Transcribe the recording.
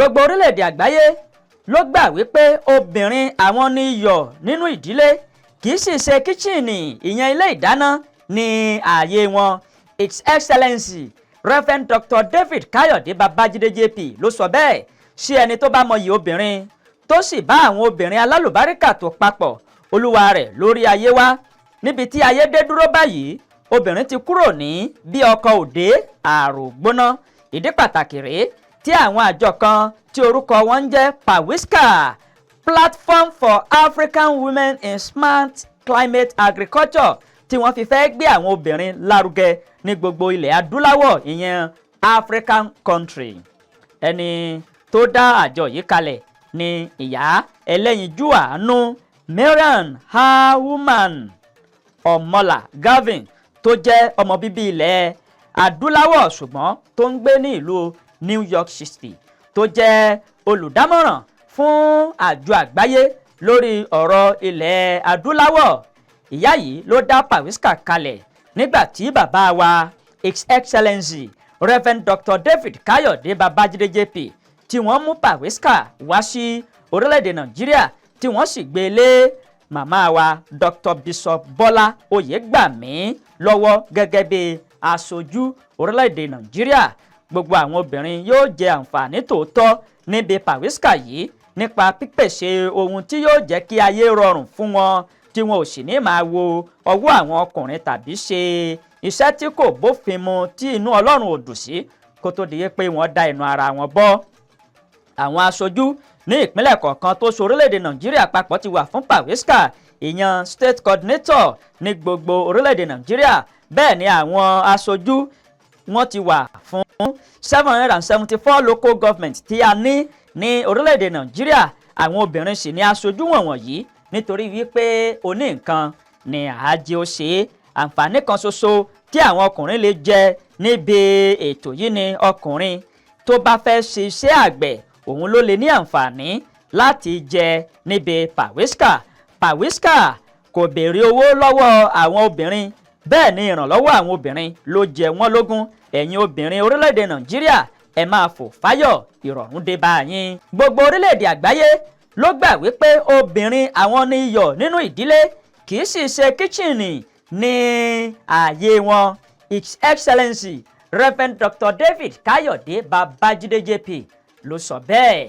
gbogbo orílẹ̀-èdè àgbáyé ló gbà wípé obìnrin àwọn ni iyọ̀ nínú ìdílé, kì í sì ṣe kíchìnì ìyẹn ilé ìdáná ní ààyè wọn. His Excellency Reverend Dr. David Káyọ̀dé Babájídé JP ló sọ bẹ́ẹ̀ sí ẹni tó bá mọyì obìnrin tó sì bá àwọn obìnrin alálùbáríkà tó papọ̀ olúwa rẹ̀ lórí ayé wá. Níbi tí ayé dé dúró báyìí, obìnrin ti kúrò ní bí ọkọ òde àrò gbóná. Ìdí pàtàkì rèé tí àwọn àjọ kan tí orúkọ wọn ń jẹ́ PAWISCA, Platform for African Women in Smart Climate Agriculture, tí wọ́n fi fẹ́ gbé àwọn obìnrin lárugẹ ní gbogbo ilẹ̀ adúláwọ̀, ìyẹn African country. Ẹni tó dá àjọ yìí kalẹ̀ ni ìyá ẹlẹ́yinjú àánú Marian Woman Ọmọlà Gavin, tó jẹ́ ọmọ bíbí ilẹ̀ adúláwọ̀ ṣùgbọ́n tó ń gbé ní ìlú New York City, tó jẹ́ olùdámọ̀ràn fún àjọ àgbáyé lórí ọ̀rọ̀ ilẹ̀ adúláwọ̀. Ìyá yìí ló dá PAWISCA kalẹ̀ nígbà tí bàbá wa His Excellency Reverend Dr. David Káyọ̀dé Babájídé JP tí wọ́n mú PAWISCA wá sí orílẹ̀-èdè Nàìjíríà, tí wọ́n sì gbé lé màmá wa Dr. Bishop Bọ́lá Oyègbàmí lọ́wọ́ gẹ́gẹ́ bí aṣojú orílẹ̀-èdè Nàìjíríà. Gbogbo àwọn obìnrin yóò jẹ àǹfààní tòótọ́ níbi PAWISCA yìí nípa pípèsè ohun tí yóò jẹ́ kí ayé rọrùn fún wọn, tí wọn ò sì ní máa wo ọwọ́ àwọn ọkùnrin tàbí ṣe iṣẹ́ tí kò bófin mu tí inú Ọlọ́run ò dùn sí kó tó di pé wọ́n dá ẹnu ara wọn bọ́. Àwọn aṣojú ní ìpínlẹ̀ kọ̀ọ̀kan tó so orílẹ̀-èdè Nàìjíríà papọ̀ ti wà fún PAWISCA, ìyẹn state coordinator ní gbogbo orílẹ̀-èdè Nàìjíríà. Bẹ́ẹ̀ ni àwọn aṣojú wọ́n ti wà fún 774 local government tí a ní orílẹ̀-èdè Nàìjíríà. Àwọn obìnrin sì ni aṣojú wọ̀nyí nítorí wípé oní nǹkan ni àájẹ ó ṣe é. Àǹfààní kan ṣoṣo tí àwọn ọkùnrin lè jẹ níbi ètò yìí ni ọkùnrin tó bá fẹ́ ṣe iṣẹ́ àgbẹ̀, òun ló lè ní àǹfààní láti jẹ níbi PAWISCA. PAWISCA kò béèrè owó lọ́wọ́ àwọn obìnrin, bẹ́ẹ̀ ni ìrànlọ́wọ́ àwọn obìnrin ló jẹ wọ́n lógún. Ẹ̀yin obìnrin orílẹ̀-èdè Nàìjíríà, ẹ máa fò fáyọ̀, ìrọ̀rùn dé bá yín. Gbogbo orílẹ̀-èdè àgbáyé ló gbà wípé obìnrin àwọn ni iyọ̀ nínú ìdílé, kì í sì ṣe kíchìnì ní ààyè wọn. His Excellency Reverend Dr. David Káyọ̀dé Babájídé JP ló sọ bẹ́ẹ̀.